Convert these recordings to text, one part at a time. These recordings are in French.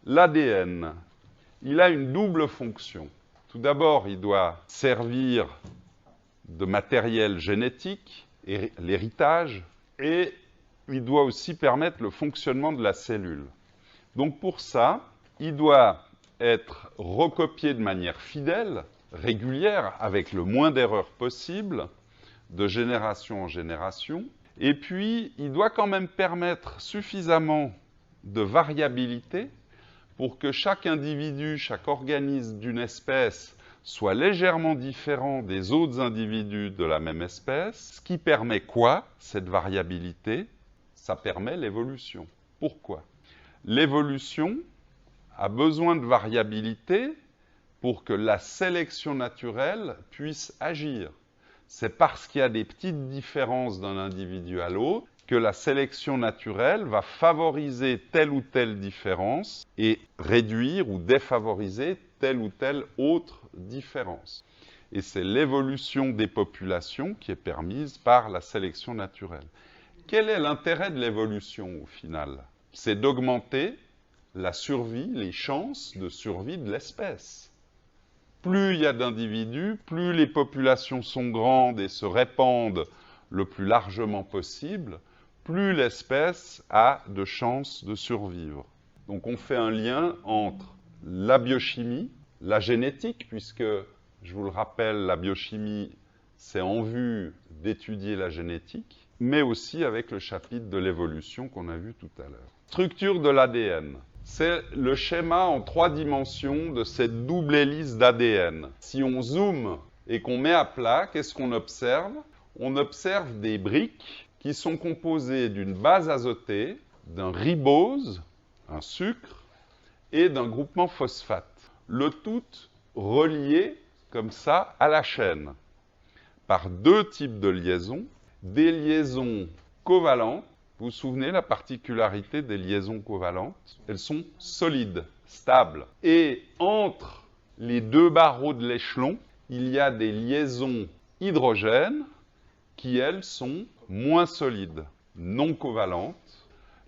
l'ADN, il a une double fonction. Tout d'abord, il doit servir de matériel génétique, l'héritage, et il doit aussi permettre le fonctionnement de la cellule. Donc pour ça, il doit être recopié de manière fidèle, régulière, avec le moins d'erreurs possible, de génération en génération. Et puis, il doit quand même permettre suffisamment de variabilité pour que chaque individu, chaque organisme d'une espèce soit légèrement différent des autres individus de la même espèce. Ce qui permet quoi, cette variabilité? Ça permet l'évolution. Pourquoi? L'évolution a besoin de variabilité pour que la sélection naturelle puisse agir. C'est parce qu'il y a des petites différences d'un individu à l'autre que la sélection naturelle va favoriser telle ou telle différence et réduire ou défavoriser telle ou telle autre différence. Et c'est l'évolution des populations qui est permise par la sélection naturelle. Quel est l'intérêt de l'évolution au final? C'est d'augmenter la survie, les chances de survie de l'espèce. Plus il y a d'individus, plus les populations sont grandes et se répandent le plus largement possible, plus l'espèce a de chances de survivre. Donc on fait un lien entre la biochimie, la génétique, puisque, je vous le rappelle, la biochimie, c'est en vue d'étudier la génétique, mais aussi avec le chapitre de l'évolution qu'on a vu tout à l'heure. Structure de l'ADN. C'est le schéma en 3 dimensions de cette double hélice d'ADN. Si on zoome et qu'on met à plat, qu'est-ce qu'on observe? On observe des briques qui sont composées d'une base azotée, d'un ribose, un sucre, et d'un groupement phosphate. Le tout relié, comme ça, à la chaîne, par 2 types de liaisons, des liaisons covalentes. Vous vous souvenez la particularité des liaisons covalentes? Elles sont solides, stables. Et entre les 2 barreaux de l'échelon, il y a des liaisons hydrogènes qui, elles, sont moins solides, non covalentes.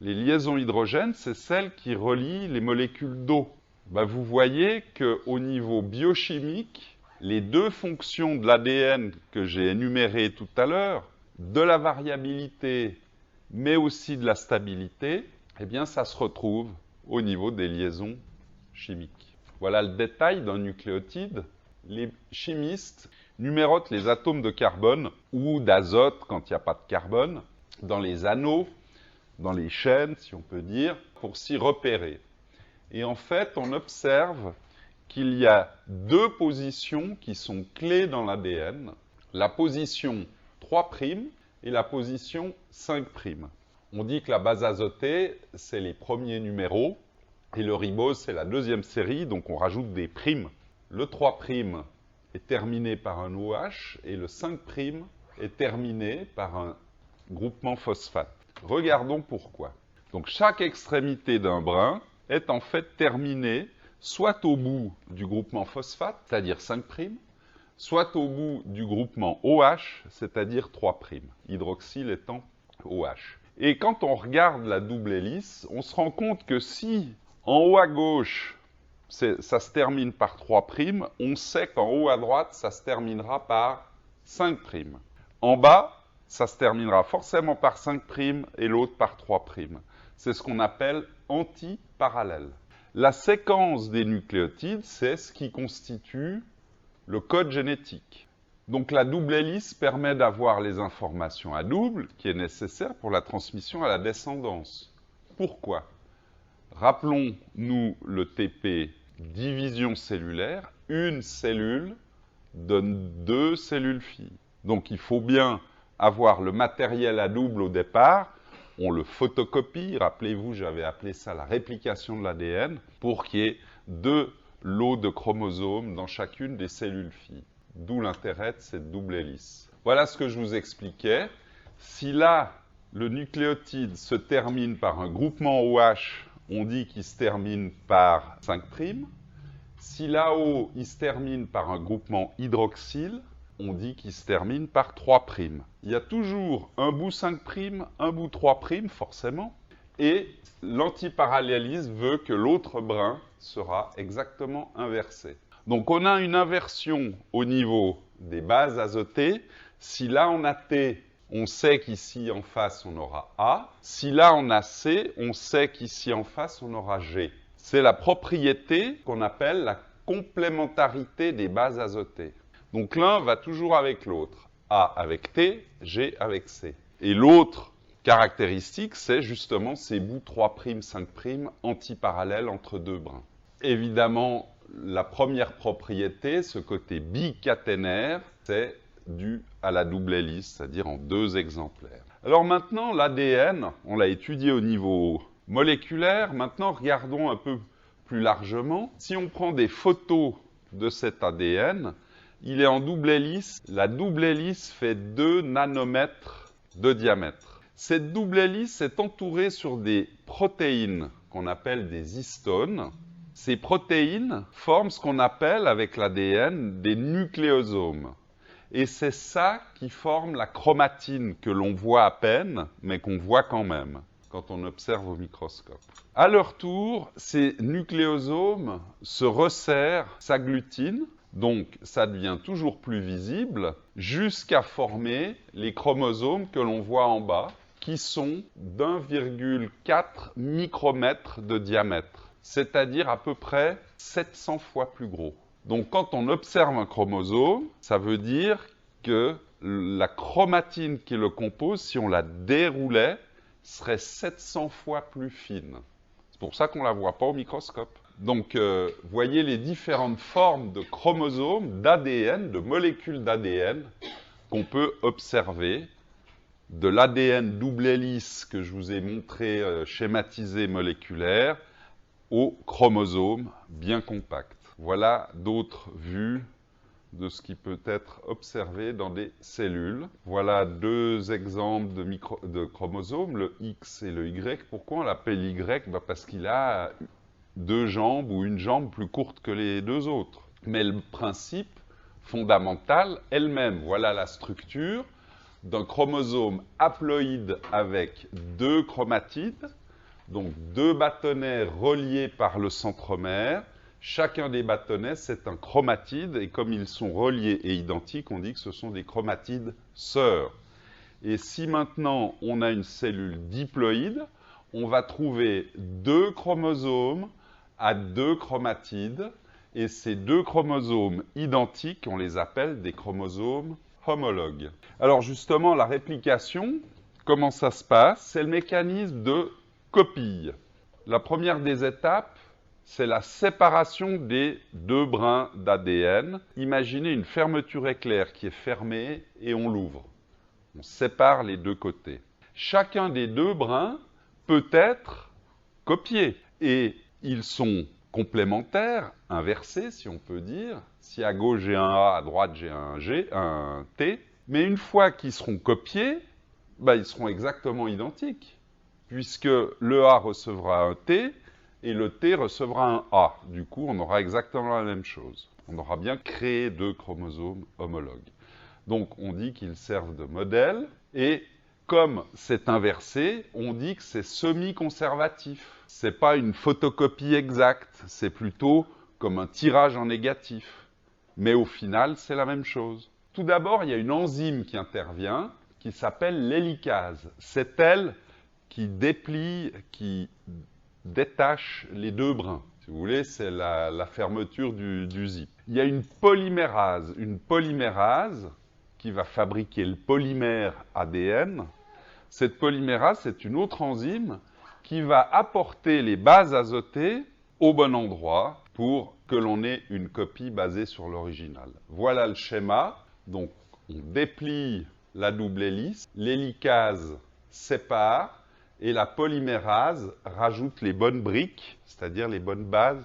Les liaisons hydrogènes, c'est celles qui relient les molécules d'eau. Vous voyez qu'au niveau biochimique, les 2 fonctions de l'ADN que j'ai énumérées tout à l'heure, de la variabilité, mais aussi de la stabilité, eh bien, ça se retrouve au niveau des liaisons chimiques. Voilà le détail d'un nucléotide. Les chimistes numérotent les atomes de carbone ou d'azote quand il n'y a pas de carbone dans les anneaux, dans les chaînes, si on peut dire, pour s'y repérer. Et en fait, on observe qu'il y a 2 positions qui sont clés dans l'ADN, la position 3' et la position 5'. On dit que la base azotée, c'est les premiers numéros, et le ribose, c'est la 2e série, donc on rajoute des primes. Le 3' est terminé par un OH, et le 5' est terminé par un groupement phosphate. Regardons pourquoi. Donc chaque extrémité d'un brin est en fait terminée soit au bout du groupement phosphate, c'est-à-dire 5', soit au bout du groupement OH, c'est-à-dire 3', hydroxyle étant OH. Et quand on regarde la double hélice, on se rend compte que si en haut à gauche, ça se termine par 3', on sait qu'en haut à droite, ça se terminera par 5'. En bas, ça se terminera forcément par 5' et l'autre par 3'. C'est ce qu'on appelle antiparallèle. La séquence des nucléotides, c'est ce qui constitue le code génétique. Donc la double hélice permet d'avoir les informations à double qui est nécessaire pour la transmission à la descendance. Pourquoi? Rappelons-nous le TP division cellulaire. Une cellule donne 2 cellules filles. Donc il faut bien avoir le matériel à double au départ. On le photocopie. Rappelez-vous, j'avais appelé ça la réplication de l'ADN pour qu'il y ait 2 lots de chromosomes dans chacune des cellules filles. D'où l'intérêt de cette double hélice. Voilà ce que je vous expliquais. Si là, le nucléotide se termine par un groupement OH, on dit qu'il se termine par 5'. Si là-haut, il se termine par un groupement hydroxyle, on dit qu'il se termine par 3'. Il y a toujours un bout 5', un bout 3', forcément. et l'antiparallélisme veut que l'autre brin sera exactement inversé. Donc on a une inversion au niveau des bases azotées. Si là on a T, on sait qu'ici en face on aura A. Si là on a C, on sait qu'ici en face on aura G. C'est la propriété qu'on appelle la complémentarité des bases azotées. Donc l'un va toujours avec l'autre. A avec T, G avec C. Et l'autre caractéristique, c'est justement ces bouts 3', 5' antiparallèles entre deux brins. Évidemment, la première propriété, ce côté bicaténaire, c'est dû à la double hélice, c'est-à-dire en 2 exemplaires. Alors maintenant, l'ADN, on l'a étudié au niveau moléculaire. Maintenant, regardons un peu plus largement. Si on prend des photos de cet ADN, il est en double hélice. La double hélice fait 2 nanomètres de diamètre. Cette double hélice est entourée sur des protéines qu'on appelle des histones. Ces protéines forment ce qu'on appelle avec l'ADN des nucléosomes. Et c'est ça qui forme la chromatine que l'on voit à peine, mais qu'on voit quand même quand on observe au microscope. À leur tour, ces nucléosomes se resserrent, s'agglutinent, donc ça devient toujours plus visible, jusqu'à former les chromosomes que l'on voit en bas, qui sont d'1,4 micromètre de diamètre, c'est-à-dire à peu près 700 fois plus gros. Donc quand on observe un chromosome, ça veut dire que la chromatine qui le compose, si on la déroulait, serait 700 fois plus fine. C'est pour ça qu'on ne la voit pas au microscope. Donc, voyez les différentes formes de chromosomes, d'ADN, de molécules d'ADN qu'on peut observer, de l'ADN double hélice que je vous ai montré schématisé moléculaire, au chromosome bien compact. Voilà d'autres vues de ce qui peut être observé dans des cellules. Voilà 2 exemples de chromosomes, le X et le Y. Pourquoi on l'appelle Y? Parce qu'il a 2 jambes ou une jambe plus courte que les 2 autres. Mais le principe fondamental est le même. Voilà la structure d'un chromosome haploïde avec 2 chromatides, donc 2 bâtonnets reliés par le centromère. Chacun des bâtonnets, c'est un chromatide, et comme ils sont reliés et identiques, on dit que ce sont des chromatides sœurs. Et si maintenant on a une cellule diploïde, on va trouver 2 chromosomes à 2 chromatides, et ces 2 chromosomes identiques, on les appelle des chromosomes homologues. Alors justement, la réplication, comment ça se passe? C'est le mécanisme de copie. La première des étapes, c'est la séparation des 2 brins d'ADN. Imaginez une fermeture éclair qui est fermée et on l'ouvre. On sépare les 2 côtés. Chacun des 2 brins peut être copié et ils sont complémentaires, inversés si on peut dire. Si à gauche j'ai un A, à droite j'ai un T. Mais une fois qu'ils seront copiés, ils seront exactement identiques, puisque le A recevra un T et le T recevra un A. Du coup, on aura exactement la même chose. On aura bien créé 2 chromosomes homologues. Donc, on dit qu'ils servent de modèle, et comme c'est inversé, on dit que c'est semi-conservatif. Ce n'est pas une photocopie exacte, c'est plutôt comme un tirage en négatif. Mais au final, c'est la même chose. Tout d'abord, il y a une enzyme qui intervient, qui s'appelle l'hélicase. C'est elle qui déplie, qui détache les 2 brins. Si vous voulez, c'est la fermeture du zip. Il y a une polymérase qui va fabriquer le polymère ADN. Cette polymérase, c'est une autre enzyme qui va apporter les bases azotées au bon endroit pour que l'on ait une copie basée sur l'original. Voilà le schéma. Donc, on déplie la double hélice, l'hélicase sépare, et la polymérase rajoute les bonnes briques, c'est-à-dire les bonnes bases,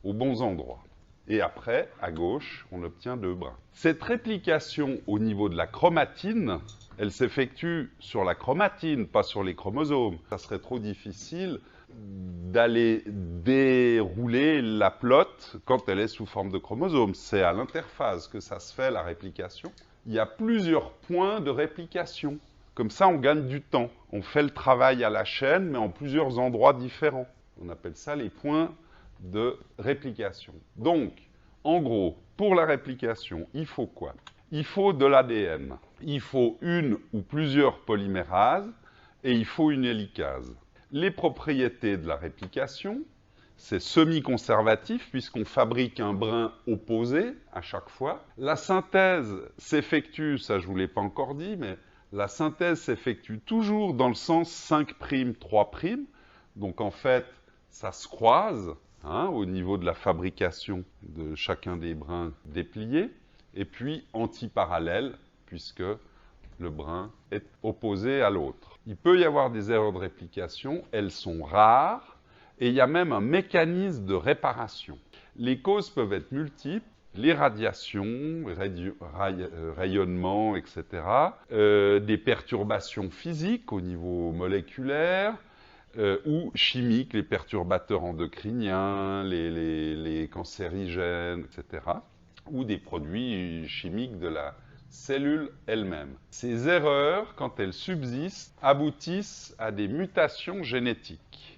aux bons endroits. Et après, à gauche, on obtient 2 brins. Cette réplication au niveau de la chromatine, elle s'effectue sur la chromatine, pas sur les chromosomes. Ça serait trop difficile d'aller dérouler la plotte quand elle est sous forme de chromosome. C'est à l'interphase que ça se fait, la réplication. Il y a plusieurs points de réplication. Comme ça, on gagne du temps. On fait le travail à la chaîne, mais en plusieurs endroits différents. On appelle ça les points de réplication. Donc, en gros, pour la réplication, il faut quoi? Il faut de l'ADN. Il faut une ou plusieurs polymérases et il faut une hélicase. Les propriétés de la réplication, c'est semi-conservatif puisqu'on fabrique un brin opposé à chaque fois. La synthèse s'effectue, ça je ne vous l'ai pas encore dit, mais la synthèse s'effectue toujours dans le sens 5', 3'. Donc en fait, ça se croise au niveau de la fabrication de chacun des brins dépliés. Et puis antiparallèle, puisque le brin est opposé à l'autre. Il peut y avoir des erreurs de réplication, elles sont rares, et il y a même un mécanisme de réparation. Les causes peuvent être multiples, les radiations, rayonnements, etc., des perturbations physiques au niveau moléculaire, ou chimiques, les perturbateurs endocriniens, les cancérigènes, etc., ou des produits chimiques de la cellule elle-même. Ces erreurs, quand elles subsistent, aboutissent à des mutations génétiques.